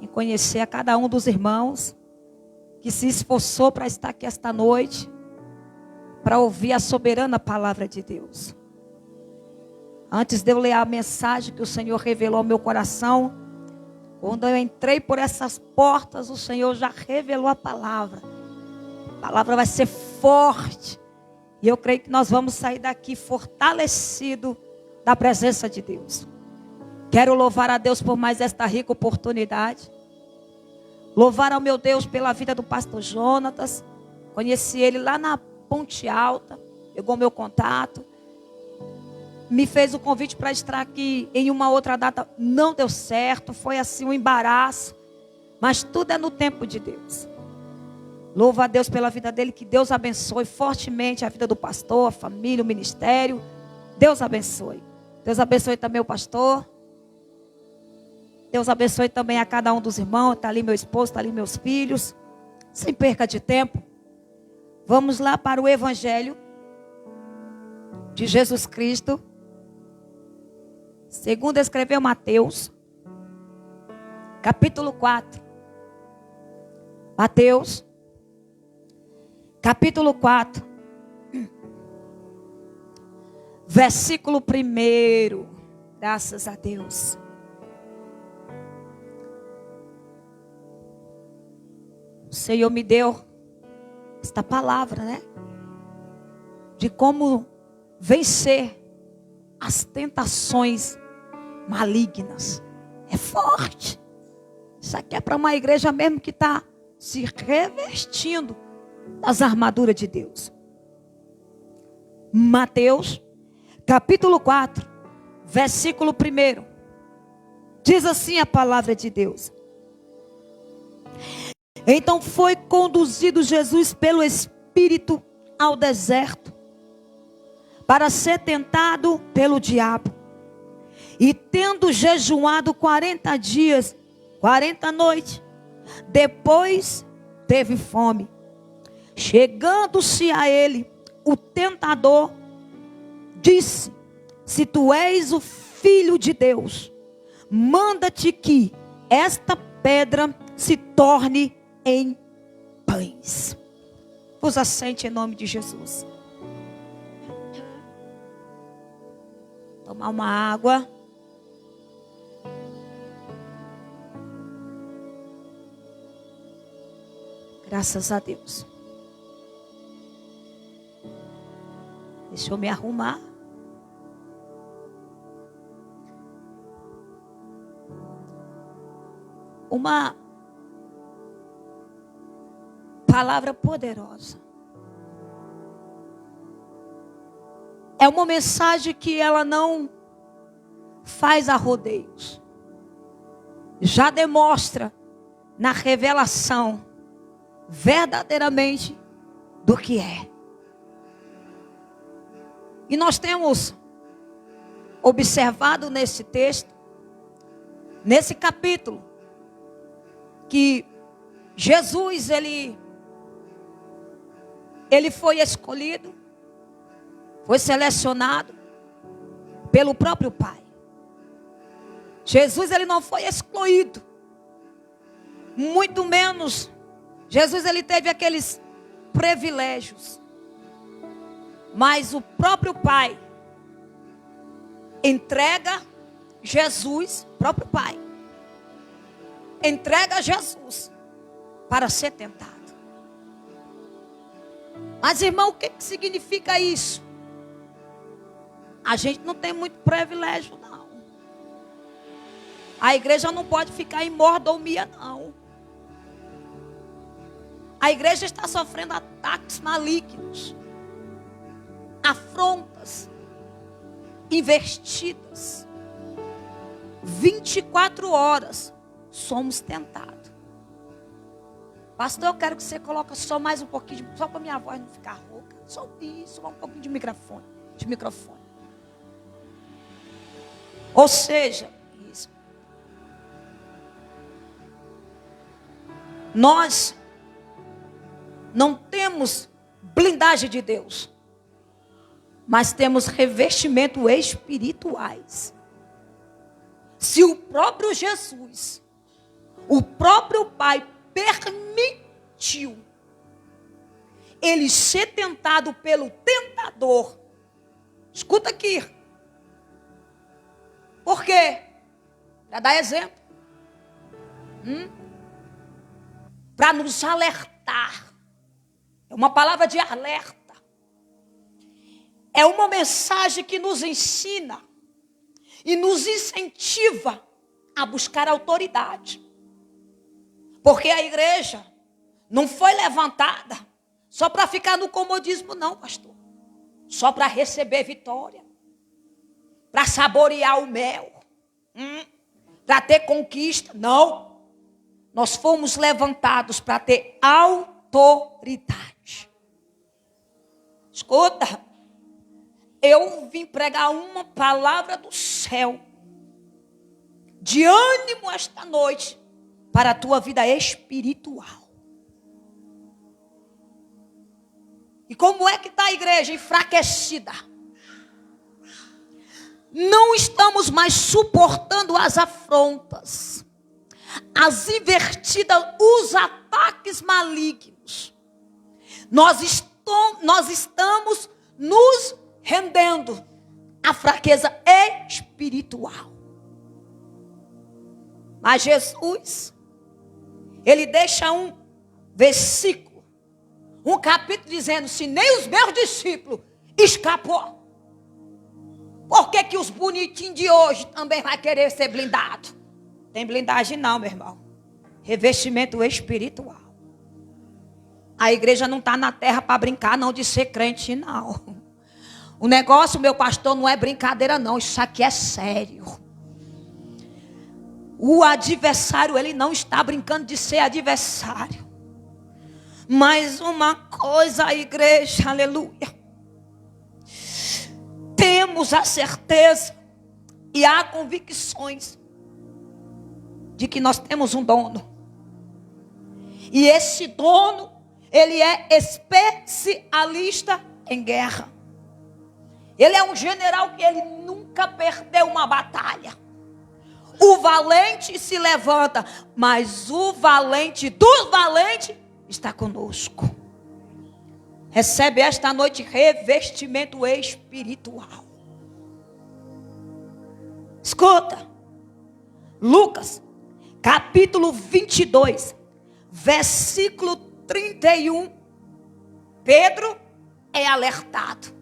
em conhecer a cada um dos irmãos que se esforçou para estar aqui esta noite, para ouvir a soberana palavra de Deus. Antes de eu ler a mensagem que o Senhor revelou ao meu coração, quando eu entrei por essas portas, o Senhor já revelou a palavra. A palavra vai ser forte. E eu creio que nós vamos sair daqui fortalecido da presença de Deus. Quero louvar a Deus por mais esta rica oportunidade. Louvar ao meu Deus pela vida do pastor Jonatas. Conheci ele lá na Ponte Alta. Pegou meu contato. Me fez o convite para estar aqui em uma outra data. Não deu certo. Foi assim um embaraço. Mas tudo é no tempo de Deus. Louvo a Deus pela vida dele. Que Deus abençoe fortemente a vida do pastor, a família, o ministério. Deus abençoe. Deus abençoe também o pastor. Deus abençoe também a cada um dos irmãos. Está ali meu esposo, está ali meus filhos. Sem perca de tempo. Vamos lá para o Evangelho de Jesus Cristo. Segundo escreveu Mateus, capítulo 4. Mateus, capítulo 4, versículo 1. Graças a Deus. O Senhor me deu esta palavra, né? De como vencer as tentações malignas. É forte. Isso aqui é para uma igreja mesmo que está se revestindo das armaduras de Deus. Mateus, capítulo 4, versículo 1. Diz assim a palavra de Deus. Então foi conduzido Jesus pelo Espírito ao deserto, para ser tentado pelo diabo. E tendo jejuado 40 dias, 40 noites, depois teve fome. Chegando-se a ele, o tentador disse: se tu és o Filho de Deus, manda-te que esta pedra se torne em pães. Vos assente em nome de Jesus. Tomar uma água. Graças a Deus. Deixa eu me arrumar. Uma palavra poderosa. É uma mensagem que ela não faz a rodeios. Já demonstra na revelação verdadeiramente do que é. E nós temos observado nesse texto, nesse capítulo, que Jesus, ele foi escolhido, foi selecionado pelo próprio Pai. Jesus, ele não foi excluído. Muito menos, Jesus, ele teve aqueles privilégios. Mas o próprio Pai entrega Jesus, próprio Pai, entrega Jesus para ser tentado. Mas, irmão, o que significa isso? A gente não tem muito privilégio, não. A igreja não pode ficar em mordomia, não. A igreja está sofrendo ataques malignos, afrontas, investidas. 24 horas somos tentados. Pastor, eu quero que você coloque só mais um pouquinho, só para minha voz não ficar rouca. Só isso, só um pouquinho de microfone. Ou seja, isso. Nós não temos blindagem de Deus, mas temos revestimento espirituais. Se o próprio Jesus, o próprio Pai permitiu ele ser tentado pelo tentador. Escuta aqui. Por quê? Para dar exemplo. Para nos alertar. É uma palavra de alerta. É uma mensagem que nos ensina e nos incentiva a buscar autoridade. Porque a igreja não foi levantada só para ficar no comodismo, não, pastor. Só para receber vitória. Para saborear o mel. Para ter conquista. Não. Nós fomos levantados para ter autoridade. Escuta. Eu vim pregar uma palavra do céu. De ânimo esta noite. Para a tua vida espiritual. E como é que está a igreja enfraquecida? Não estamos mais suportando as afrontas, as invertidas, os ataques malignos. Nós estamos nos rendendo à fraqueza espiritual. Mas Jesus, ele deixa um versículo, um capítulo dizendo, se nem os meus discípulos escapou, por que os bonitinhos de hoje também vai querer ser blindado? Tem blindagem não, meu irmão. Revestimento espiritual. A igreja não está na terra para brincar não de ser crente não. O negócio, meu pastor, não é brincadeira não, isso aqui é sério. O adversário, ele não está brincando de ser adversário. Mas uma coisa, a igreja, aleluia. Temos a certeza e há convicções de que nós temos um dono. E esse dono, ele é especialista em guerra. Ele é um general que ele nunca perdeu uma batalha. O valente se levanta, mas o valente dos valentes está conosco. Recebe esta noite revestimento espiritual. Escuta. Lucas, capítulo 22, versículo 31. Pedro é alertado.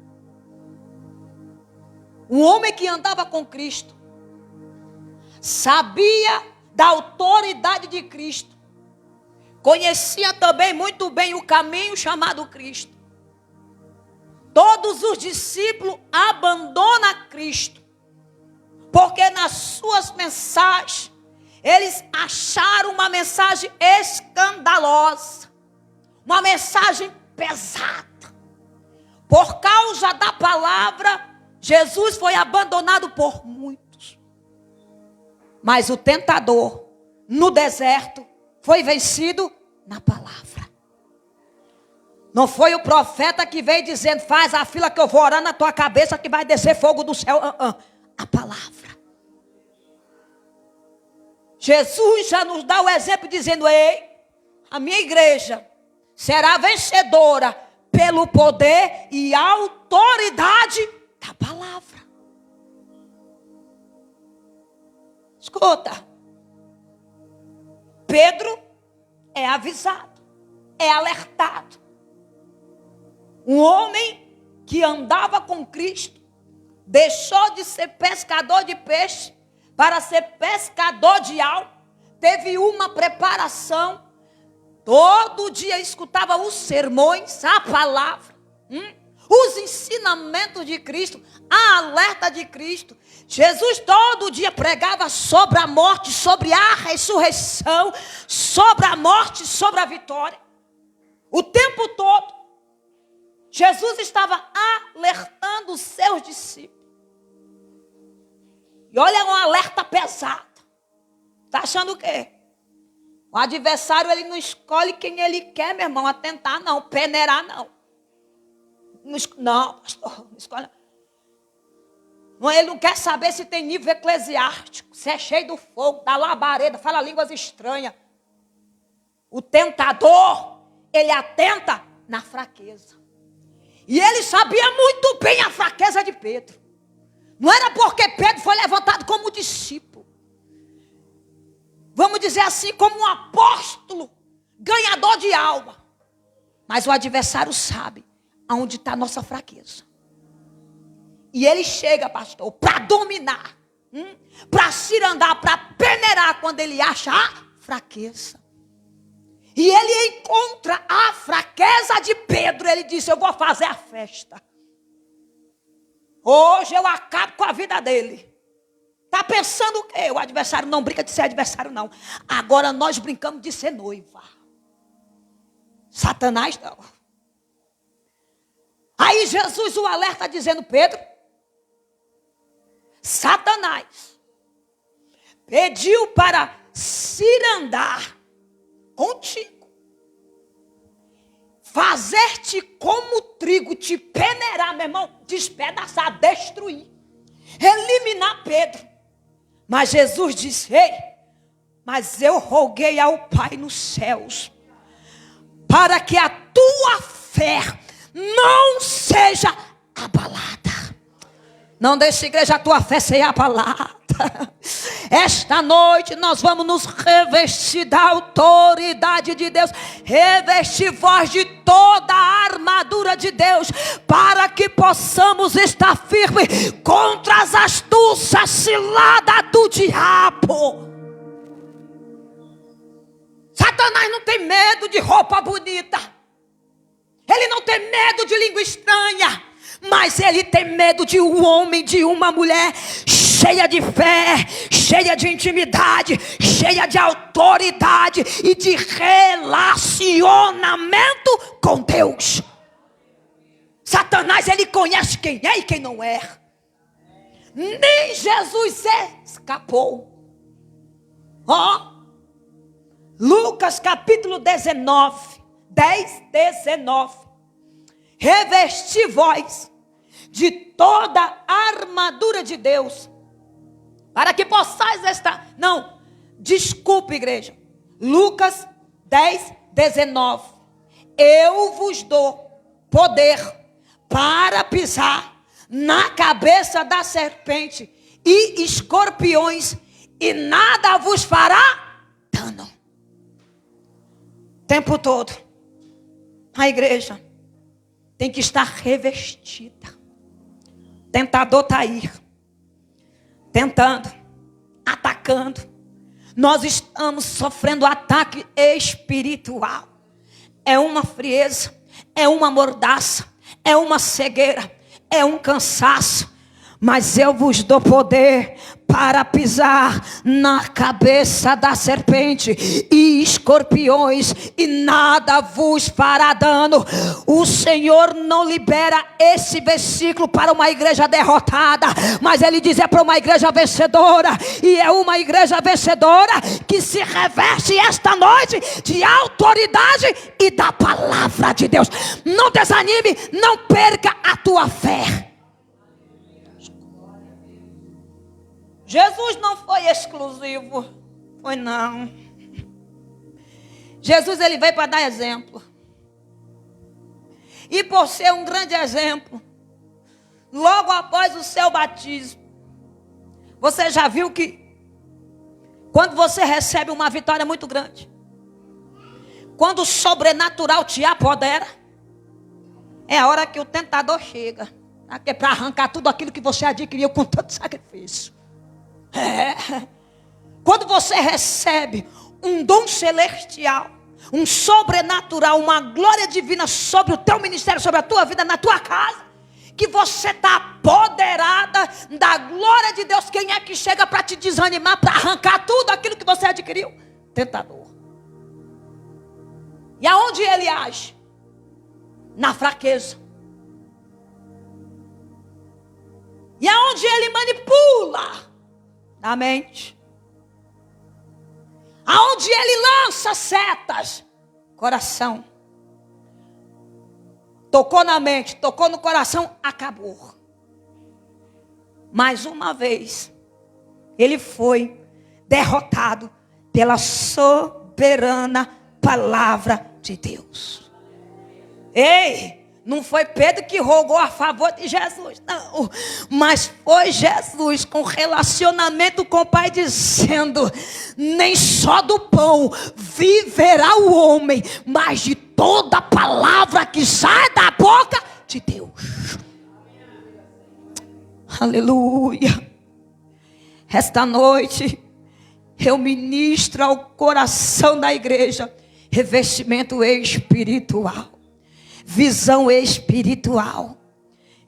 Um homem que andava com Cristo. Sabia da autoridade de Cristo. Conhecia também muito bem o caminho chamado Cristo. Todos os discípulos abandonam Cristo. Porque nas suas mensagens, eles acharam uma mensagem escandalosa. Uma mensagem pesada. Por causa da palavra, Jesus foi abandonado por muitos. Mas o tentador, no deserto, foi vencido na palavra. Não foi o profeta que veio dizendo, faz a fila que eu vou orar na tua cabeça que vai descer fogo do céu. A palavra. Jesus já nos dá o exemplo dizendo, ei, a minha igreja será vencedora pelo poder e autoridade da palavra. Escuta. Pedro é avisado, é alertado. Um homem que andava com Cristo, deixou de ser pescador de peixe para ser pescador de alma. Teve uma preparação. Todo dia escutava os sermões, a palavra, os ensinamentos de Cristo, a alerta de Cristo. Jesus todo dia pregava sobre a morte, sobre a ressurreição, sobre a morte, sobre a vitória. O tempo todo, Jesus estava alertando os seus discípulos. E olha, um alerta pesado. Está achando o quê? O adversário, ele não escolhe quem ele quer, meu irmão, atentar não, peneirar não. Não, pastor, não escolhe. Ele não quer saber se tem nível eclesiástico, se é cheio do fogo, da labareda, fala línguas estranhas. O tentador, ele atenta na fraqueza. E ele sabia muito bem a fraqueza de Pedro. Não era porque Pedro foi levantado como discípulo. Vamos dizer assim, como um apóstolo, ganhador de alma. Mas o adversário sabe aonde está a nossa fraqueza. E ele chega, pastor, para dominar, para cirandar, para peneirar quando ele acha a fraqueza. E ele encontra a fraqueza de Pedro. Ele disse: eu vou fazer a festa. Hoje eu acabo com a vida dele. Está pensando o quê? O adversário não brinca de ser adversário, não. Agora nós brincamos de ser noiva. Satanás não. Aí Jesus o alerta dizendo: Pedro, Satanás pediu para cirandar contigo, fazer-te como trigo, te peneirar, meu irmão, despedaçar, destruir, eliminar Pedro. Mas Jesus disse: ei, mas eu roguei ao Pai nos céus, para que a tua fé não seja abalada. Não deixe, igreja, a tua fé ser abalada. Esta noite nós vamos nos revestir da autoridade de Deus. Revestir-vos de toda a armadura de Deus, para que possamos estar firmes contra as astúcias ciladas do diabo. Satanás não tem medo de roupa bonita. Ele não tem medo de língua estranha. Mas ele tem medo de um homem, de uma mulher cheia de fé, cheia de intimidade, cheia de autoridade e de relacionamento com Deus. Satanás, ele conhece quem é e quem não é. Nem Jesus escapou. Lucas capítulo 19, 10, 19. Revesti vós de toda a armadura de Deus, para que possais estar. Não, desculpe, igreja. Lucas 10, 19. Eu vos dou poder para pisar na cabeça da serpente e escorpiões, e nada vos fará dano. Tempo todo a igreja tem que estar revestida. Tentador está aí, tentando, atacando. Nós estamos sofrendo ataque espiritual. É uma frieza, é uma mordaça, é uma cegueira, é um cansaço. Mas eu vos dou poder para pisar na cabeça da serpente e escorpiões, e nada vos fará dano. O Senhor não libera esse versículo para uma igreja derrotada, mas Ele diz é para uma igreja vencedora. E é uma igreja vencedora que se reveste esta noite de autoridade e da palavra de Deus. Não desanime, não perca a tua fé. Jesus não foi exclusivo, foi não. Jesus, ele veio para dar exemplo. E por ser um grande exemplo, logo após o seu batismo, você já viu que quando você recebe uma vitória muito grande, quando o sobrenatural te apodera, é a hora que o tentador chega, para arrancar tudo aquilo que você adquiriu com tanto sacrifício. Quando você recebe um dom celestial, um sobrenatural, uma glória divina sobre o teu ministério, sobre a tua vida, na tua casa, que você está apoderada da glória de Deus, quem é que chega para te desanimar, para arrancar tudo aquilo que você adquiriu? Tentador. E aonde ele age? Na fraqueza. E aonde ele manipula? Na mente. Aonde ele lança setas? Coração. Tocou na mente, tocou no coração, acabou. mais uma vez, ele foi derrotado pela soberana palavra de Deus. Ei! Não foi Pedro que rogou a favor de Jesus, não. Mas foi Jesus com relacionamento com o Pai dizendo: nem só do pão viverá o homem, mas de toda palavra que sai da boca de Deus. Aleluia. Esta noite eu ministro ao coração da igreja revestimento espiritual. Visão espiritual.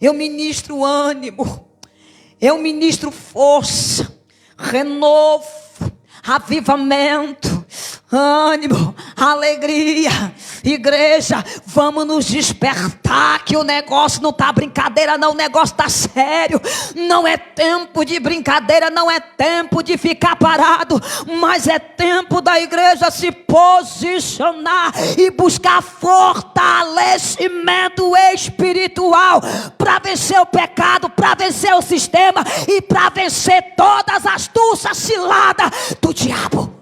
Eu ministro ânimo. Eu ministro força, renovo, avivamento, ânimo, alegria. Igreja, vamos nos despertar que o negócio não está brincadeira não, o negócio está sério. Não é tempo de brincadeira, não é tempo de ficar parado, mas é tempo da igreja se posicionar e buscar fortalecimento espiritual para vencer o pecado, para vencer o sistema e para vencer todas as astúcias ciladas do diabo.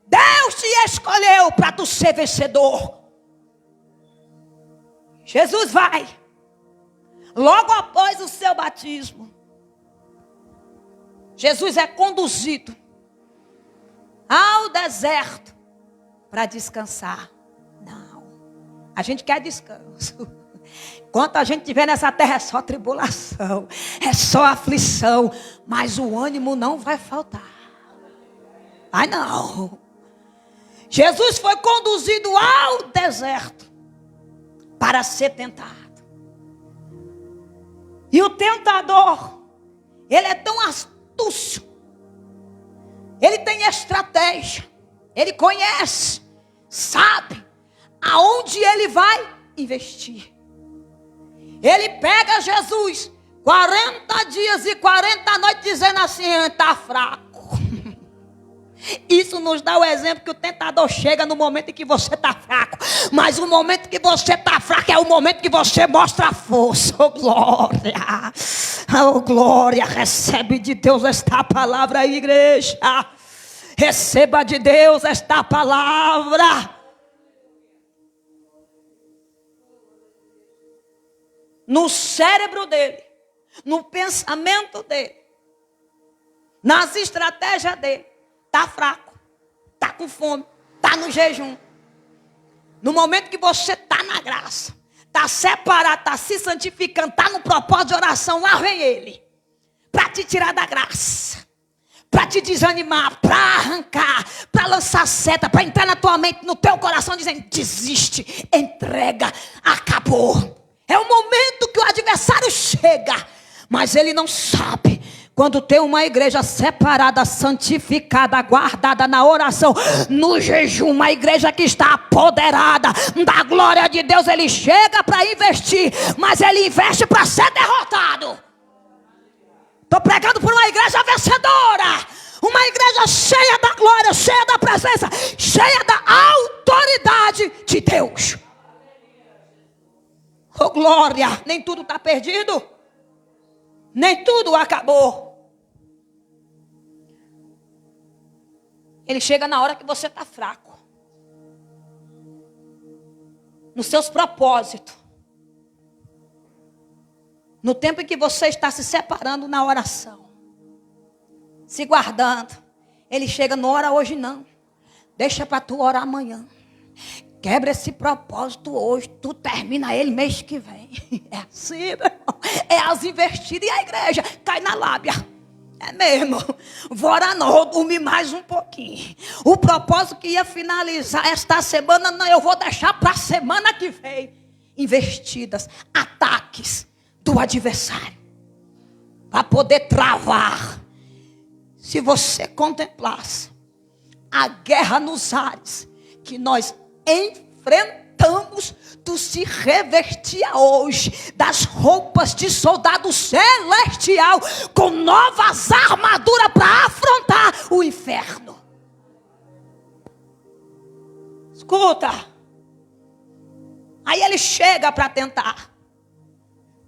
Deus te escolheu para tu ser vencedor. Jesus vai, logo após o seu batismo, Jesus é conduzido ao deserto para descansar. Não, a gente quer descanso. Enquanto a gente estiver nessa terra é só tribulação, é só aflição, mas o ânimo não vai faltar. Ai não. Jesus foi conduzido ao deserto para ser tentado. E o tentador, ele é tão astúcio, ele tem estratégia, ele conhece, sabe aonde ele vai investir. Ele pega Jesus 40 dias e 40 noites dizendo assim: está fraco. Isso nos dá o exemplo que o tentador chega no momento em que você está fraco. Mas o momento que você está fraco é o momento que você mostra a força. Oh glória, oh glória. Recebe de Deus esta palavra, igreja. Receba de Deus esta palavra. No cérebro dele, no pensamento dele, nas estratégias dele, está fraco, está com fome, está no jejum. No momento que você está na graça, está separado, está se santificando, está no propósito de oração, lá vem ele, para te tirar da graça, para te desanimar, para arrancar, para lançar seta, para entrar na tua mente, no teu coração, dizendo: desiste, entrega, acabou. É o momento que o adversário chega, mas ele não sabe. Quando tem uma igreja separada, santificada, guardada na oração, no jejum, uma igreja que está apoderada da glória de Deus, ele chega para investir, mas ele investe para ser derrotado. Estou pregando por uma igreja vencedora, uma igreja cheia da glória, cheia da presença, cheia da autoridade de Deus. Oh glória, nem tudo está perdido, nem tudo acabou. Ele chega na hora que você está fraco, nos seus propósitos, no tempo em que você está se separando na oração, se guardando. Ele chega: não ora hoje não, deixa para tu orar amanhã. Quebra esse propósito hoje, tu termina ele mês que vem. É assim, meu irmão. É as investidas e a igreja cai na lábia. É mesmo. Vou orar não, vou dormir mais um pouquinho. O propósito que ia finalizar esta semana, não, eu vou deixar para a semana que vem. Investidas, ataques do adversário, para poder travar. Se você contemplasse a guerra nos ares que nós enfrentamos, tu se revestia hoje das roupas de soldado celestial, com novas armaduras para afrontar o inferno. Escuta, aí ele chega para tentar,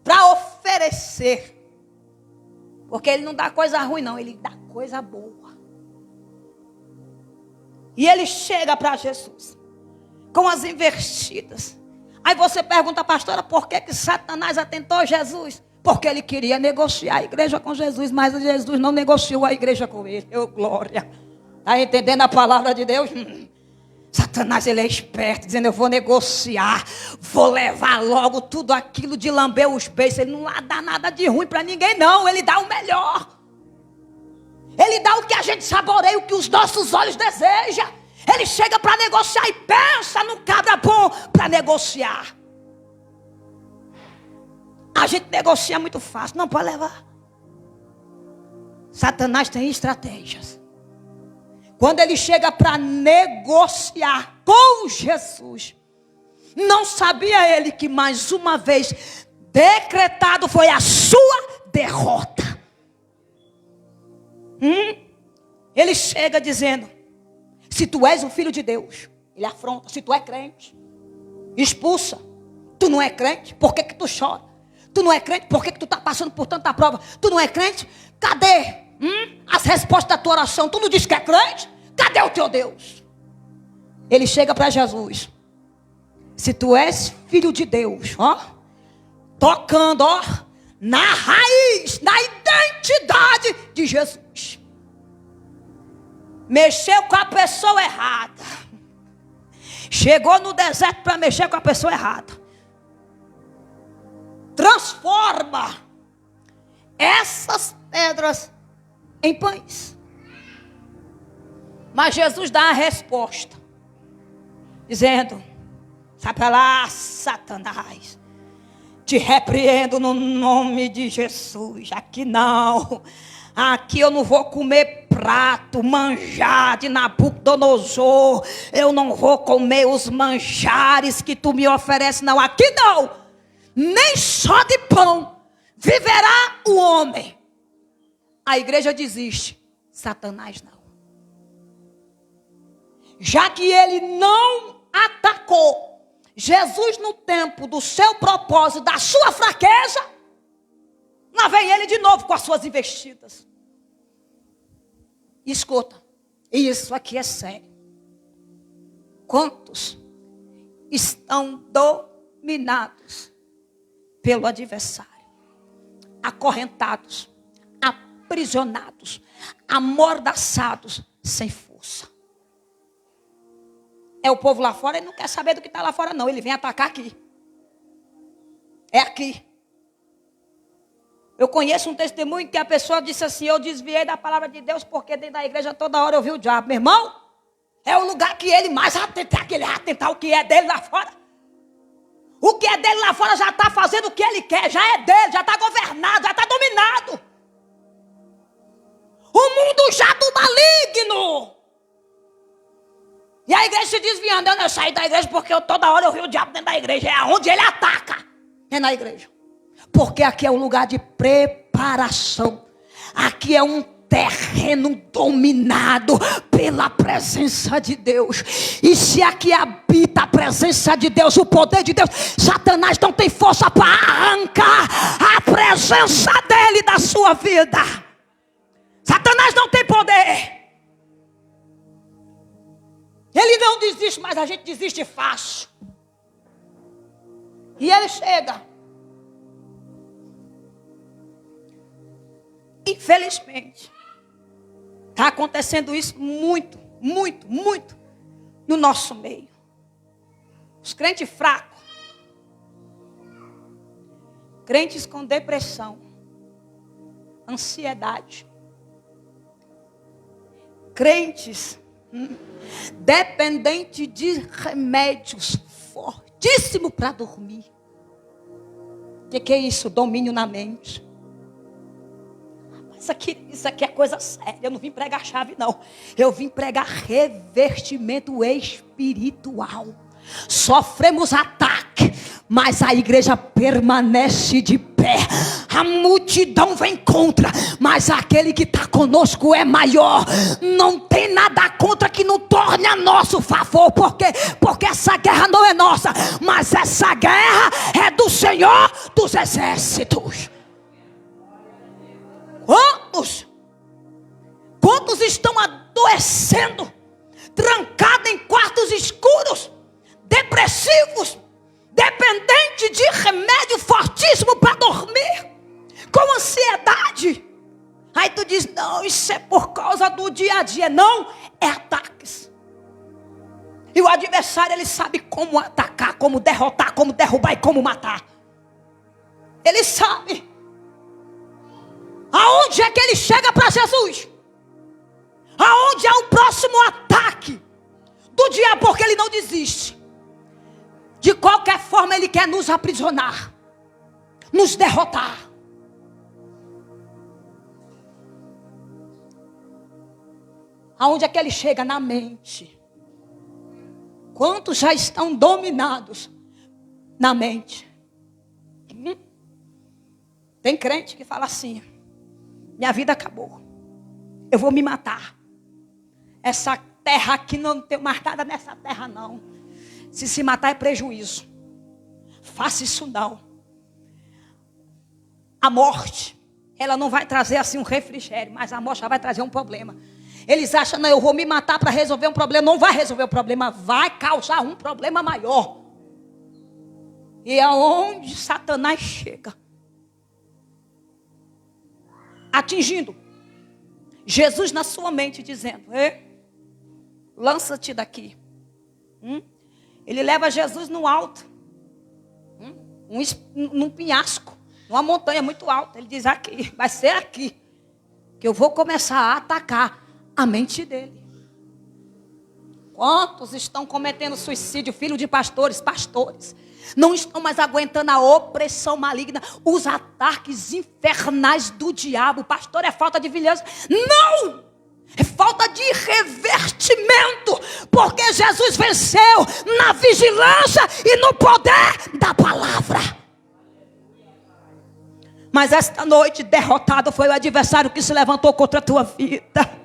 para oferecer Porque ele não dá coisa ruim, não. Ele dá coisa boa. E ele chega para Jesus com as investidas. Aí você pergunta, pastora, por que Satanás atentou Jesus? Porque ele queria negociar a igreja com Jesus, mas Jesus não negociou a igreja com ele. Glória. Está entendendo a palavra de Deus? Satanás, ele é esperto, dizendo, eu vou negociar, vou levar logo tudo aquilo de lamber os beijos. Ele não dá nada de ruim para ninguém, não. Ele dá o melhor. Ele dá o que a gente saboreia, o que os nossos olhos desejam. Ele chega para negociar e pensa no cabra bom para negociar. A gente negocia muito fácil, não pode levar. Satanás tem estratégias. Quando ele chega para negociar com Jesus, não sabia ele que mais uma vez decretado foi a sua derrota. Ele chega dizendo, se tu és o filho de Deus, ele afronta, se tu é crente, expulsa. Tu não é crente, por que tu chora? Tu não é crente, por que tu está passando por tanta prova? Tu não é crente, cadê as respostas da tua oração? Tu não diz que é crente? Cadê o teu Deus? Ele chega para Jesus. Se tu és filho de Deus, tocando, na raiz, na identidade de Jesus. Mexeu com a pessoa errada. Chegou no deserto para mexer com a pessoa errada. Transforma essas pedras em pães. Mas Jesus dá a resposta, dizendo, sai para lá, Satanás. Te repreendo no nome de Jesus. Aqui não. Aqui eu não vou comer prato, manjar de Nabucodonosor. Eu não vou comer os manjares que tu me ofereces, não. Aqui não. Nem só de pão viverá o homem. A igreja desiste. Satanás não. Já que ele não atacou Jesus no tempo do seu propósito, da sua fraqueza, lá vem ele de novo com as suas investidas. Escuta, isso aqui é sério. Quantos estão dominados pelo adversário? Acorrentados, aprisionados, amordaçados, sem força. É o povo lá fora, ele não quer saber do que está lá fora, não. Ele vem atacar aqui. É aqui. Eu conheço um testemunho que a pessoa disse assim, eu desviei da palavra de Deus porque dentro da igreja toda hora eu vi o diabo. Meu irmão, é o lugar que ele mais atenta, que ele vai atentar o que é dele lá fora. O que é dele lá fora já está fazendo o que ele quer, já é dele, já está governado, já está dominado. O mundo já do maligno. E a igreja se desviando. Eu não saí da igreja porque toda hora eu vi o diabo dentro da igreja. É onde ele ataca. É na igreja. Porque aqui é um lugar de preparação. Aqui é um terreno dominado pela presença de Deus. E se aqui habita a presença de Deus, o poder de Deus, Satanás não tem força para arrancar a presença dele da sua vida. Satanás não tem poder. Ele não desiste, mas a gente desiste fácil. E ele chega. Infelizmente, está acontecendo isso muito, muito, muito no nosso meio. Os crentes fracos. Crentes com depressão, ansiedade. Crentes dependente de remédios fortíssimos para dormir. O que é isso? Domínio na mente. Isso aqui é coisa séria. Eu não vim pregar chave, não. Eu vim pregar revestimento espiritual. Sofremos ataque, mas a igreja permanece de pé. A multidão vem contra, mas aquele que está conosco é maior. Não tem nada contra que não torne a nosso favor. Porque essa guerra não é nossa, mas essa guerra é do Senhor dos exércitos. Quantos estão adoecendo, trancados em quartos escuros, depressivos, dependentes de remédio fortíssimo para dormir, com ansiedade. Aí tu diz, não, isso é por causa do dia a dia. Não, é ataques. E o adversário, ele sabe como atacar, como derrotar, como derrubar e como matar. Ele sabe. Aonde é que ele chega para Jesus? Aonde é o próximo ataque do diabo? Porque ele não desiste. De qualquer forma, ele quer nos aprisionar, nos derrotar. Aonde é que ele chega? Na mente. Quantos já estão dominados na mente? Tem crente que fala assim: minha vida acabou, eu vou me matar. Essa terra aqui, não tem mais nada nessa terra não. Se matar é prejuízo. Faça isso não. A morte, ela não vai trazer assim um refrigério, mas a morte já vai trazer um problema. Eles acham, não, eu vou me matar para resolver um problema. Não vai resolver o problema, vai causar um problema maior. E é onde Satanás chega, atingindo Jesus na sua mente, dizendo: lança-te daqui. Ele leva Jesus no alto, num penhasco, numa montanha muito alta. Ele diz: aqui, vai ser aqui que eu vou começar a atacar a mente dele. Quantos estão cometendo suicídio? Filho de pastores, não estão mais aguentando a opressão maligna, os ataques infernais do diabo. Pastor, é falta de vigilância? Não! É falta de revertimento, porque Jesus venceu na vigilância e no poder da palavra. Mas esta noite, derrotado foi o adversário que se levantou contra a tua vida.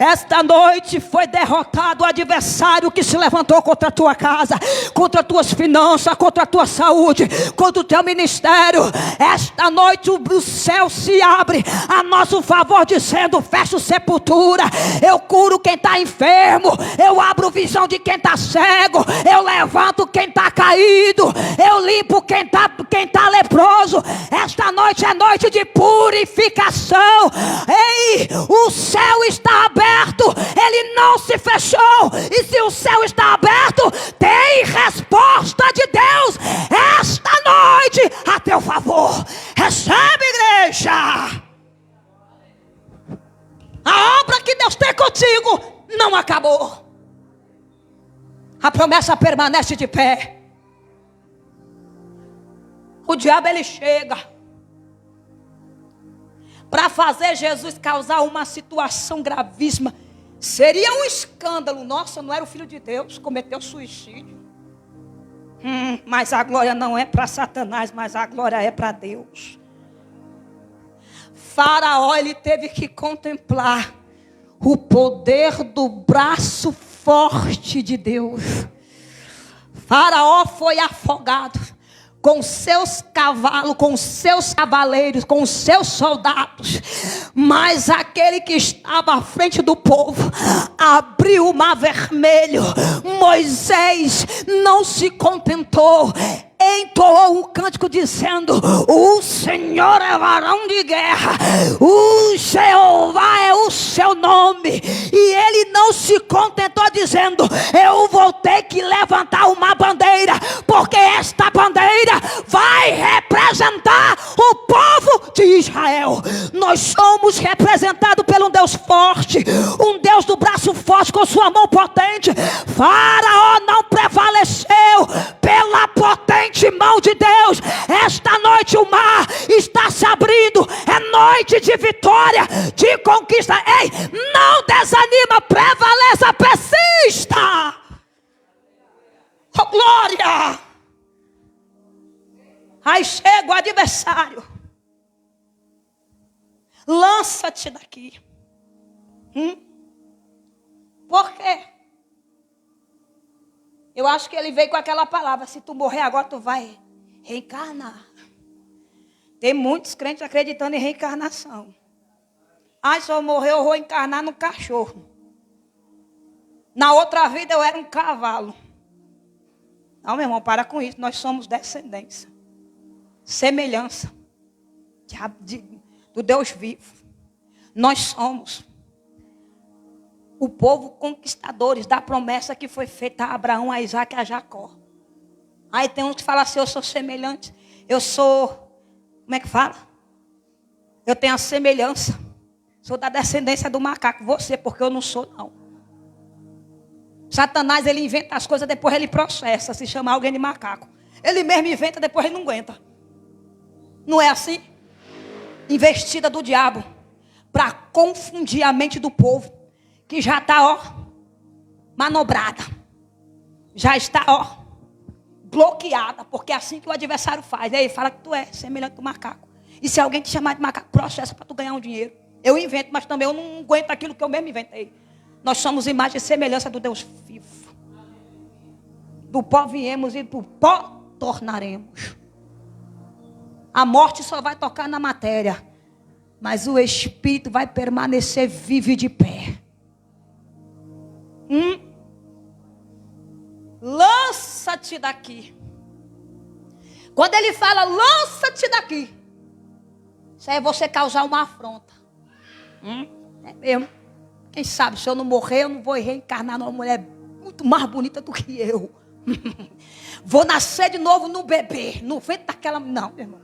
Esta noite foi derrotado o adversário que se levantou contra a tua casa, contra as tuas finanças, contra a tua saúde, contra o teu ministério. Esta noite o céu se abre a nosso favor, dizendo: fecho sepultura, eu curo quem está enfermo, eu abro visão de quem está cego, eu levanto quem está caído, eu limpo quem tá leproso. Esta noite é noite de purificação. Ei, o céu está aberto, ele não se fechou. E se o céu está aberto, tem resposta de Deus esta noite a teu favor. Recebe, igreja. A obra que Deus tem contigo não acabou. A promessa permanece de pé. O diabo, ele chega para fazer Jesus causar uma situação gravíssima. Seria um escândalo. Nossa, não era o Filho de Deus, cometeu suicídio. Mas a glória não é para Satanás, mas a glória é para Deus. Faraó, ele teve que contemplar o poder do braço forte de Deus. Faraó foi afogado com seus cavalos, com seus cavaleiros, com seus soldados. Mas aquele que estava à frente do povo abriu o mar vermelho. Moisés não se contentou, entoou um cântico dizendo: o Senhor é varão de guerra, o Jeová é o seu nome. E ele não se contentou dizendo: eu vou ter que levantar uma bandeira, porque esta bandeira vai representar o povo de Israel. Nós somos representados por um Deus forte, um Deus do braço forte com sua mão potente. Faraó não prevaleceu pela potente mão de Deus. Esta noite o mar está se abrindo. É noite de vitória, de conquista. Ei, não desanima, prevaleça, persista. Oh, glória. Aí chega o adversário: lança-te daqui. Por quê? Eu acho que ele veio com aquela palavra: se tu morrer agora, tu vai reencarnar. Tem muitos crentes acreditando em reencarnação. Ah, se eu morrer, eu vou encarnar no cachorro. Na outra vida eu era um cavalo. Não, meu irmão, para com isso. Nós somos descendência. Semelhança. Do Deus vivo. Nós somos o povo conquistadores da promessa que foi feita a Abraão, a Isaac e a Jacó. Aí tem uns que falam assim, eu sou semelhante. Eu sou, como é que fala? Eu tenho a semelhança. Sou da descendência do macaco. Você, porque eu não sou, não. Satanás, ele inventa as coisas, depois ele processa, se chama alguém de macaco. Ele mesmo inventa, depois ele não aguenta. Não é assim? Investida do diabo para confundir a mente do povo, que já está, ó, manobrada. Já está, ó, bloqueada, porque é assim que o adversário faz. Aí ele fala que tu é semelhante do macaco. E se alguém te chamar de macaco, processa para tu ganhar um dinheiro. Eu invento, mas também eu não aguento aquilo que eu mesmo inventei. Nós somos imagem e semelhança do Deus vivo. Do pó viemos e do pó tornaremos. A morte só vai tocar na matéria, mas o espírito vai permanecer vivo e de pé. Lança-te daqui. Quando ele fala lança-te daqui, isso é você causar uma afronta. É mesmo. Quem sabe se eu não morrer, eu não vou reencarnar numa mulher muito mais bonita do que eu. Vou nascer de novo no bebê, no ventre daquela. Não, meu irmão.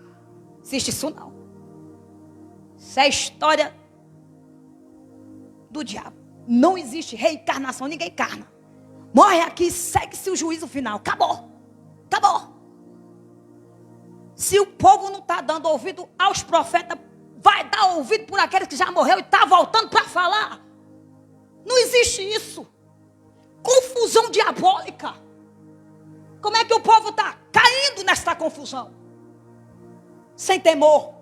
Existe isso não. Isso é história do diabo. Não existe reencarnação, ninguém encarna. Morre aqui, segue-se o juízo final. Acabou. Acabou. Se o povo não está dando ouvido aos profetas, vai dar ouvido por aqueles que já morreu e está voltando para falar. Não existe isso. Confusão diabólica. Como é que o povo está caindo nesta confusão? Sem temor.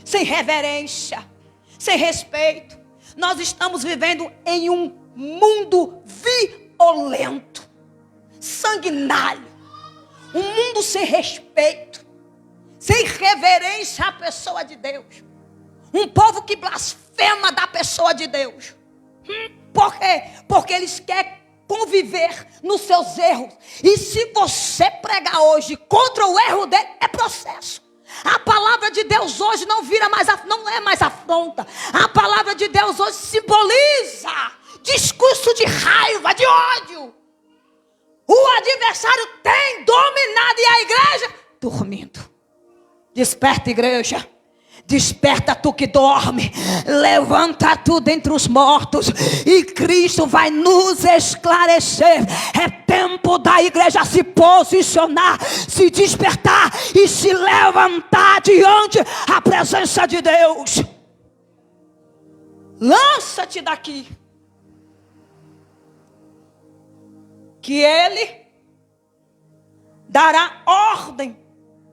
Sem reverência. Sem respeito. Nós estamos vivendo em um mundo violento. Sanguinário. Um mundo sem respeito. Sem reverência à pessoa de Deus. Um povo que blasfema da pessoa de Deus. Por quê? Porque eles querem conviver nos seus erros. E se você pregar hoje contra o erro dele, é processo. A palavra de Deus hoje não é mais afronta. A palavra de Deus hoje simboliza discurso de raiva, de ódio. O adversário tem dominado e a igreja dormindo. Desperta, igreja. Desperta tu que dorme. Levanta tu dentre os mortos. E Cristo vai nos esclarecer. É tempo da igreja se posicionar, se despertar e se levantar diante a presença de Deus. Lança-te daqui. Que Ele dará ordem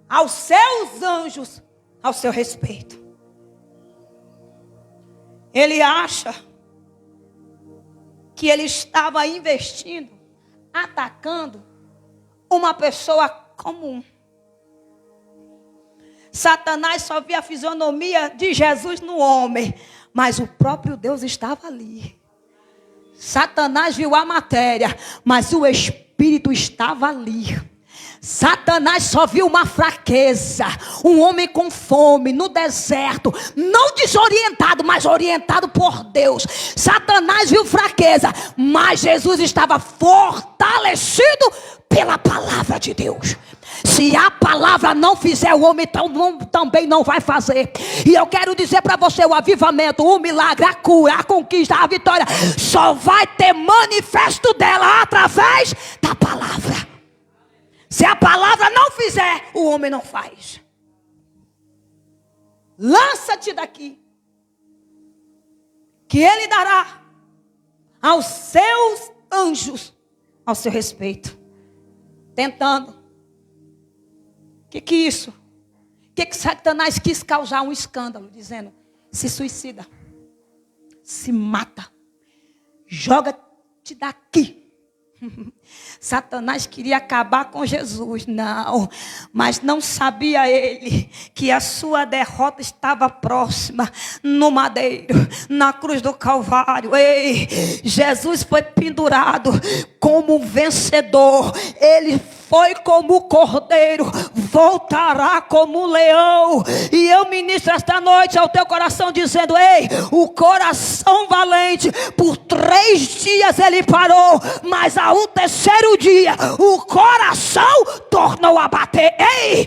aos seus anjos ao seu respeito. Ele acha que ele estava investindo, atacando uma pessoa comum. Satanás só via a fisionomia de Jesus no homem, mas o próprio Deus estava ali. Satanás viu a matéria, mas o Espírito estava ali. Satanás só viu uma fraqueza, um homem com fome no deserto, não desorientado, mas orientado por Deus. Satanás viu fraqueza, mas Jesus estava fortalecido pela palavra de Deus. Se a palavra não fizer, o homem também não vai fazer. E eu quero dizer para você, o avivamento, o milagre, a cura, a conquista, a vitória, só vai ter manifesto dela através da palavra. Se a palavra não fizer, o homem não faz. Lança-te daqui, que ele dará aos seus anjos ao seu respeito. Tentando. O que é isso? O que Satanás quis causar um escândalo, dizendo: se suicida, se mata, joga-te daqui, Satanás queria acabar com Jesus, não, mas não sabia ele que a sua derrota estava próxima no madeiro, na cruz do Calvário. Ei, Jesus foi pendurado como um vencedor, ele foi como o cordeiro, voltará como um leão. E eu ministro esta noite ao teu coração dizendo: ei, o coração valente, por 3 dias ele parou, mas ao terceiro dia o coração tornou a bater. Ei,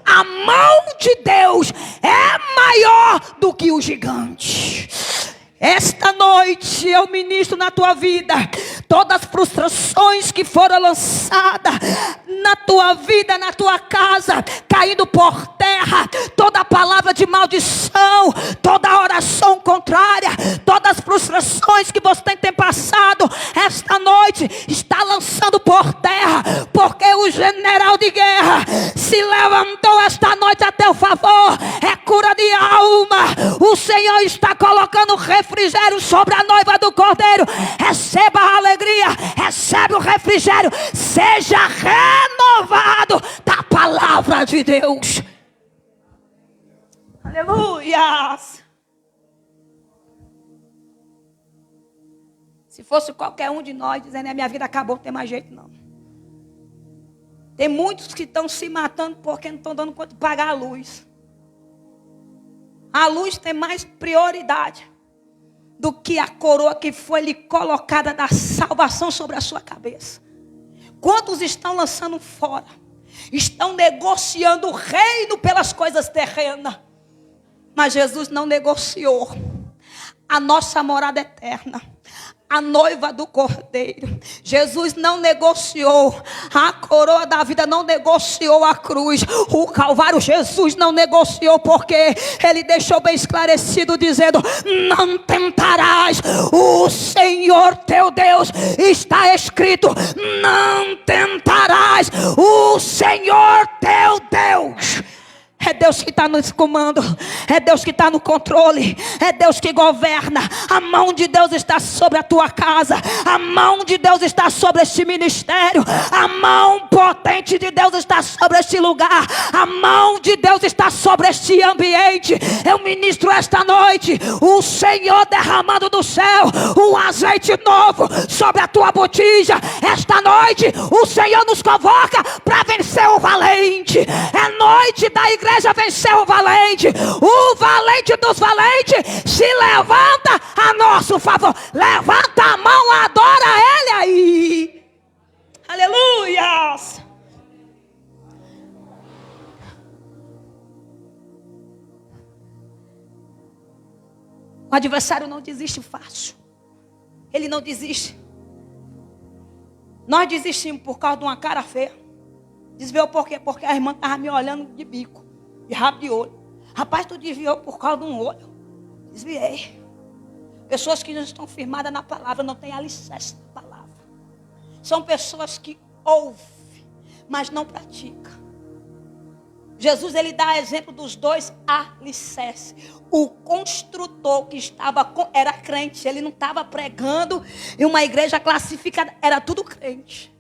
a mão de Deus é maior do que o gigante. Esta noite eu ministro na tua vida todas as frustrações que foram lançadas na tua vida, na tua casa, caindo por terra, toda palavra de maldição, toda oração contrária, todas as frustrações que você tem passado, esta noite está lançando por terra, porque o general de guerra se levantou esta noite a teu favor. É cura de alma. O Senhor está colocando refrigério sobre a noiva do Cordeiro. Receba a alegria, recebe o refrigério, seja renovado da palavra de Deus. Aleluia. Se fosse qualquer um de nós dizendo: a minha vida acabou, não tem mais jeito não. Tem muitos que estão se matando porque não estão dando conta de pagar a luz. A luz tem mais prioridade do que a coroa que foi lhe colocada da salvação sobre a sua cabeça. Quantos estão lançando fora? Estão negociando o reino pelas coisas terrenas. Mas Jesus não negociou a nossa morada eterna, a noiva do Cordeiro. Jesus não negociou a coroa da vida, não negociou a cruz, o Calvário. Jesus não negociou, porque ele deixou bem esclarecido dizendo: não tentarás o Senhor teu Deus. Está escrito: não tentarás o Senhor teu Deus. É Deus que está no comando, é Deus que está no controle, é Deus que governa. A mão de Deus está sobre a tua casa, a mão de Deus está sobre este ministério, a mão potente de Deus está sobre este lugar, a mão de Deus está sobre este ambiente. Eu ministro esta noite o Senhor derramando do céu um azeite novo sobre a tua botija. Esta noite o Senhor nos convoca para vencer o valente. É noite da igreja vencer o valente dos valentes se levanta a nosso favor. Levanta a mão, adora ele aí. Aleluia. O adversário não desiste fácil. Ele não desiste. Nós desistimos por causa de uma cara feia. Desviou por quê? Porque a irmã estava me olhando de bico, de rabo de olho. Rapaz, tu desviou por causa de um olho. Desviei. Pessoas que não estão firmadas na palavra, não têm alicerce na palavra. São pessoas que ouvem, mas não praticam. Jesus, ele dá exemplo dos 2 alicerces. O construtor que era crente, ele não estava pregando em uma igreja classificada, era tudo crente.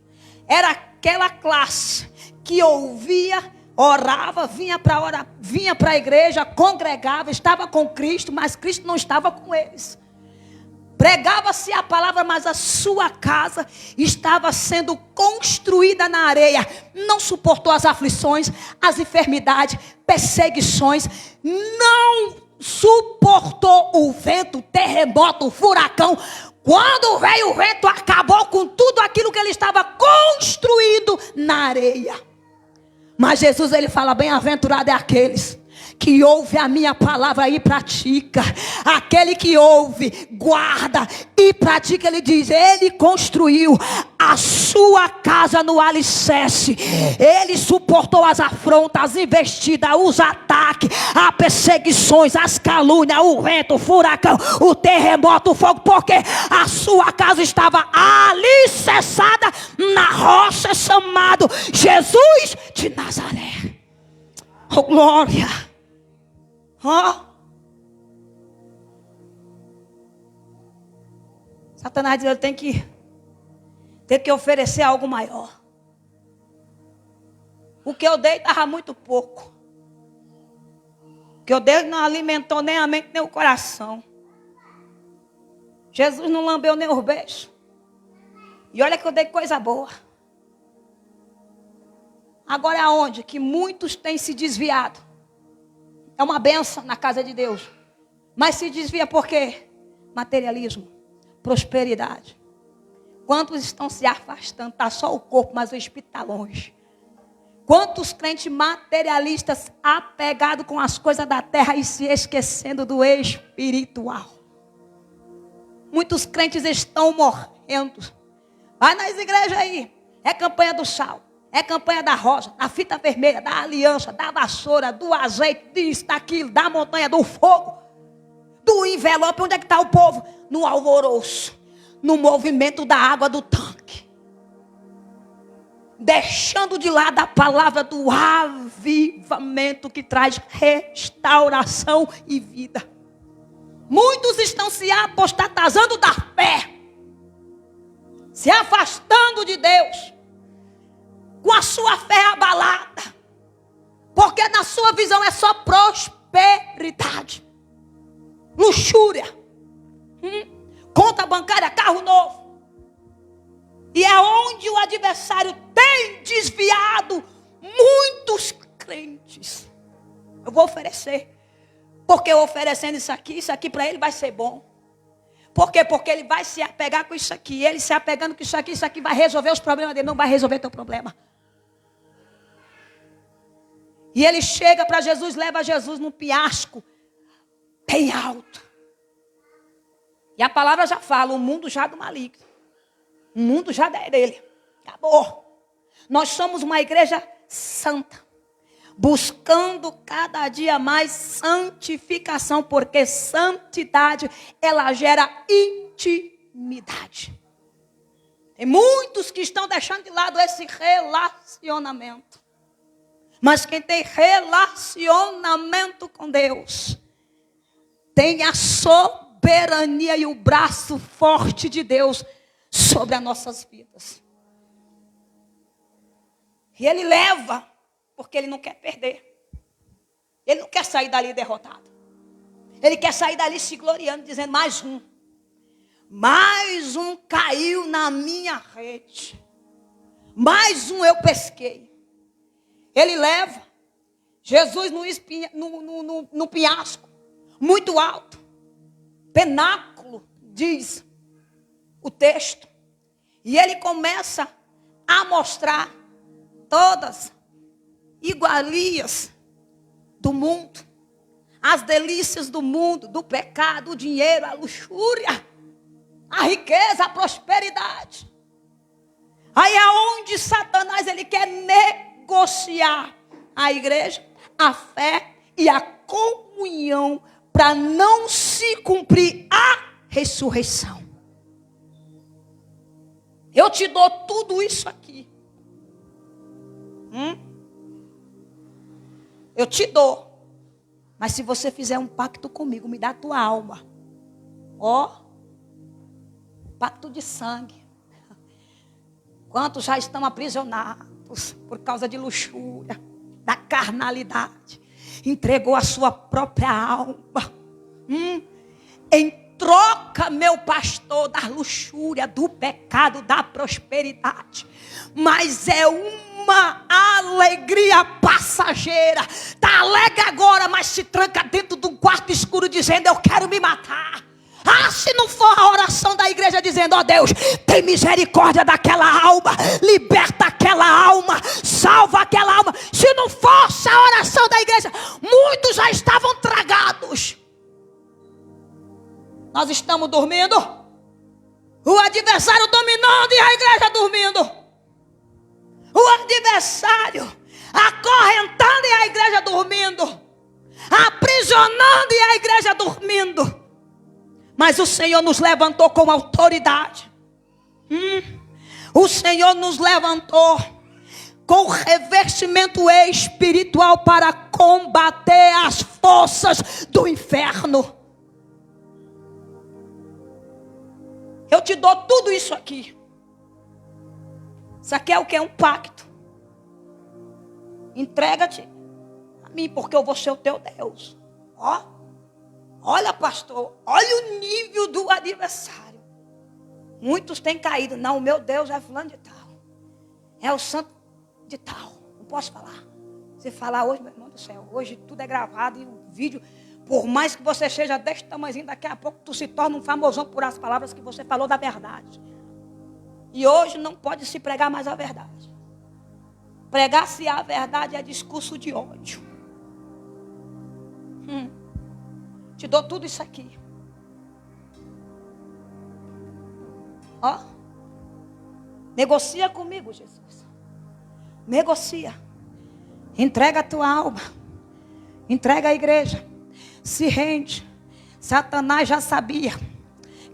Era aquela classe que ouvia, orava, vinha para a igreja, congregava, estava com Cristo, mas Cristo não estava com eles. Pregava-se a palavra, mas a sua casa estava sendo construída na areia. Não suportou as aflições, as enfermidades, perseguições. Não suportou o vento, o terremoto, o furacão. Quando veio o vento, acabou com tudo aquilo que ele estava construindo na areia. Mas Jesus, ele fala: bem-aventurado é aqueles que ouve a minha palavra e pratica. Aquele que ouve, guarda e pratica. Ele diz: ele construiu a sua casa no alicerce. Ele suportou as afrontas, as investidas, os ataques, as perseguições, as calúnias, o vento, o furacão, o terremoto, o fogo, porque a sua casa estava alicerçada na rocha chamado Jesus de Nazaré. Oh, glória! Satanás diz: eu tenho que ter que oferecer algo maior. O que eu dei estava muito pouco. O que eu dei não alimentou nem a mente nem o coração. Jesus não lambeu nem os beijos. E olha que eu dei coisa boa. Agora é aonde que muitos têm se desviado. É uma benção na casa de Deus. Mas se desvia por quê? Materialismo, prosperidade. Quantos estão se afastando? Está só o corpo, mas o espírito está longe. Quantos crentes materialistas apegados com as coisas da terra e se esquecendo do espiritual. Muitos crentes estão morrendo. Vai nas igrejas aí. É campanha do sal. É campanha da rosa, da fita vermelha, da aliança, da vassoura, do azeite, disso, daquilo, da montanha, do fogo, do envelope. Onde é que está o povo? No alvoroço, no movimento da água do tanque. Deixando de lado a palavra do avivamento que traz restauração e vida. Muitos estão se apostatazando da fé, se afastando de Deus, com a sua fé abalada, porque na sua visão é só prosperidade, luxúria, conta bancária, carro novo. E é onde o adversário tem desviado muitos crentes. Eu vou oferecer, porque eu oferecendo isso aqui para ele vai ser bom. Por quê? Porque ele vai se apegar com isso aqui. Ele se apegando com isso aqui vai resolver os problemas dele. Não vai resolver teu problema. E ele chega para Jesus, leva Jesus num penhasco bem alto. E a palavra já fala, o mundo já do maligno. O mundo já é dele. Acabou. Nós somos uma igreja santa. Buscando cada dia mais santificação. Porque santidade, ela gera intimidade. Tem muitos que estão deixando de lado esse relacionamento. Mas quem tem relacionamento com Deus, tem a soberania e o braço forte de Deus sobre as nossas vidas. E ele leva, porque ele não quer perder. Ele não quer sair dali derrotado. Ele quer sair dali se gloriando, dizendo: mais um. Mais um caiu na minha rede. Mais um eu pesquei. Ele leva Jesus no penhasco, muito alto. Penáculo, diz o texto. E ele começa a mostrar todas iguarias do mundo. As delícias do mundo, do pecado, o dinheiro, a luxúria, a riqueza, a prosperidade. Aí é onde Satanás ele quer negociar a igreja, a fé e a comunhão para não se cumprir a ressurreição. Eu te dou tudo isso aqui. Eu te dou. Mas se você fizer um pacto comigo, me dá a tua alma. Pacto de sangue. Quantos já estão aprisionados por causa de luxúria, da carnalidade. Entregou a sua própria alma. Em troca, meu pastor, da luxúria, do pecado, da prosperidade. Mas é uma alegria passageira. Está alegre agora, mas se tranca dentro de um quarto escuro dizendo: eu quero me matar. Se não for a oração da igreja dizendo: ó Deus, tem misericórdia daquela alma, liberta aquela alma, salva aquela alma. Se não fosse a oração da igreja, muitos já estavam tragados. Nós estamos dormindo, o adversário dominando e a igreja dormindo. O adversário acorrentando e a igreja dormindo, aprisionando e a igreja dormindo. Mas o Senhor nos levantou com autoridade. O Senhor nos levantou com revestimento espiritual para combater as forças do inferno. Eu te dou tudo isso aqui. Isso aqui é o que? Um pacto. Entrega-te a mim, porque eu vou ser o teu Deus. Ó, olha, pastor, olha o nível do adversário. Muitos têm caído. Não, o meu Deus é fulano de tal. É o santo de tal. Não posso falar. Se falar hoje, meu irmão do céu, hoje tudo é gravado e o vídeo, por mais que você seja deste tamanhozinho, daqui a pouco tu se torna um famosão por as palavras que você falou da verdade. E hoje não pode se pregar mais a verdade. Pregar-se a verdade é discurso de ódio. Te dou tudo isso aqui. Ó. Negocia comigo, Jesus. Negocia. Entrega a tua alma. Entrega a igreja. Se rende. Satanás já sabia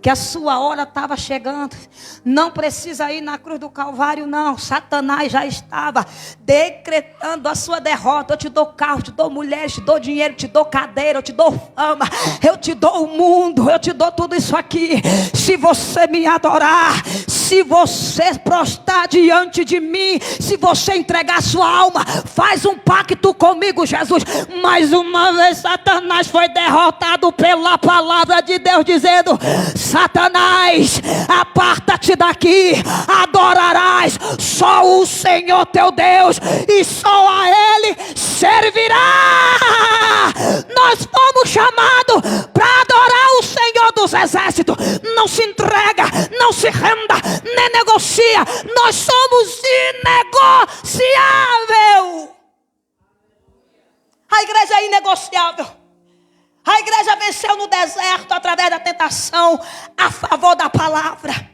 que a sua hora estava chegando. Não precisa ir na cruz do Calvário, não. Satanás já estava decretando a sua derrota. Eu te dou carro, te dou mulher, te dou dinheiro, te dou cadeira, eu te dou fama, eu te dou o mundo, eu te dou tudo isso aqui. Se você me adorar, se você prostrar diante de mim, se você entregar sua alma, faz um pacto comigo, Jesus. Mais uma vez Satanás foi derrotado pela palavra de Deus, dizendo: Satanás, aparta-te daqui, adorarás só o Senhor teu Deus, e só a Ele servirá. Nós fomos chamados para adorar o Senhor dos exércitos. Não se entrega, não se renda, nem negocia. Nós somos inegociável. A igreja é inegociável. A igreja venceu no deserto através da tentação a favor da palavra.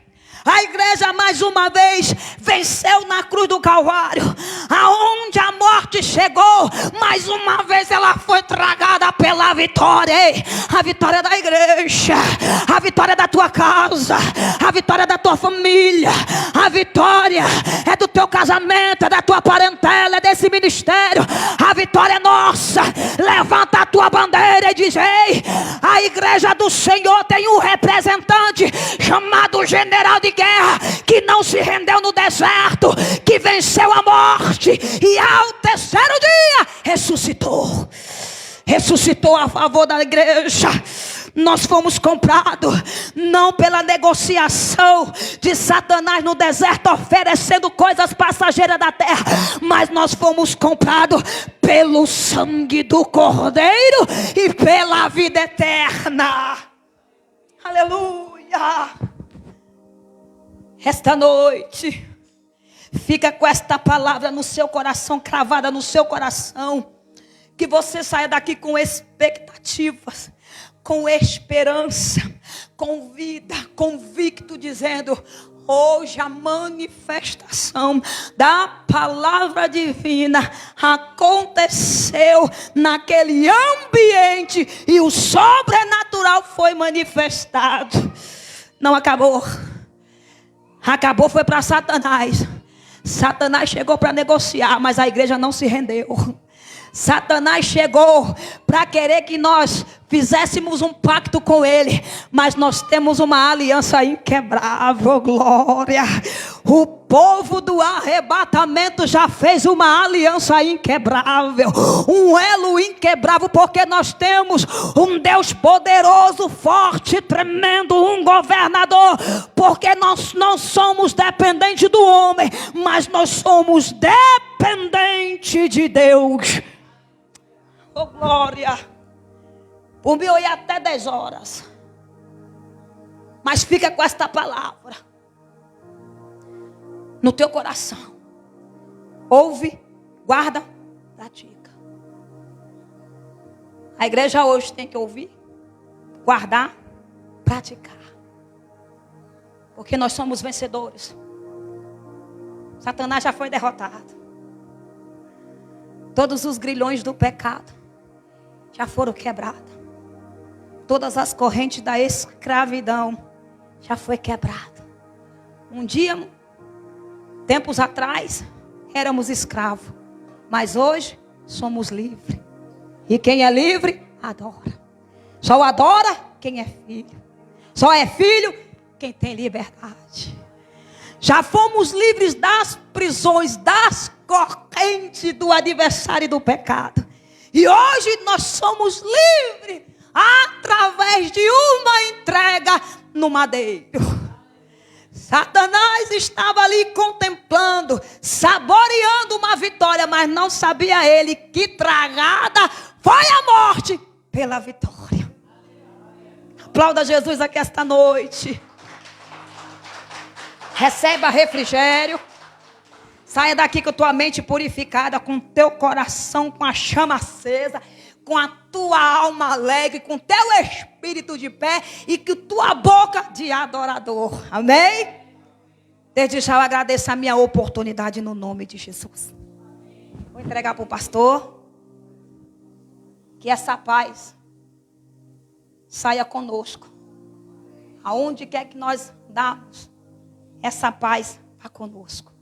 A igreja mais uma vez venceu na cruz do Calvário, aonde a morte chegou, mais uma vez ela foi tragada pela vitória. A vitória da igreja, a vitória da tua casa, a vitória da tua família, a vitória é do teu casamento, é da tua parentela, é desse ministério. A vitória é nossa. Levanta a tua bandeira e diz: ei, a igreja do Senhor tem um representante chamado general de guerra, que não se rendeu no deserto, que venceu a morte e ao terceiro dia ressuscitou. Ressuscitou a favor da igreja. Nós fomos comprados não pela negociação de Satanás no deserto, oferecendo coisas passageiras da terra, mas nós fomos comprados pelo sangue do Cordeiro e pela vida eterna. Aleluia. Esta noite, fica com esta palavra no seu coração, cravada no seu coração. Que você saia daqui com expectativas, com esperança, com vida, convicto, dizendo: hoje a manifestação da palavra divina aconteceu naquele ambiente e o sobrenatural foi manifestado. Não acabou. Acabou, foi para Satanás. Satanás chegou para negociar, mas a igreja não se rendeu. Satanás chegou para querer que nós fizéssemos um pacto com ele, mas nós temos uma aliança inquebrável. Glória. O povo do arrebatamento já fez uma aliança inquebrável, um elo inquebrável, porque nós temos um Deus poderoso, forte, tremendo, um governador, porque nós não somos dependentes do homem, mas nós somos dependentes de Deus. Oh, glória. Por mim eu ia até 10 horas. Mas fica com esta palavra no teu coração. Ouve, guarda, pratica. A igreja hoje tem que ouvir, guardar, praticar. Porque nós somos vencedores. Satanás já foi derrotado. Todos os grilhões do pecado já foram quebrados. Todas as correntes da escravidão já foi quebrada. Um dia, tempos atrás, éramos escravos. Mas hoje, somos livres. E quem é livre, adora. Só adora quem é filho. Só é filho quem tem liberdade. Já fomos livres das prisões, das correntes do adversário e do pecado. E hoje nós somos livres através de uma entrega no madeiro. Satanás estava ali contemplando, saboreando uma vitória, mas não sabia ele que tragada foi a morte pela vitória. Aplauda Jesus aqui esta noite. Receba refrigério. Saia daqui com a tua mente purificada, com o teu coração, com a chama acesa, com a tua alma alegre, com o teu espírito de pé e com a tua boca de adorador. Amém? Desde já eu agradeço a minha oportunidade no nome de Jesus. Vou entregar para o pastor. Que essa paz saia conosco. Aonde quer que nós damos, essa paz vá conosco.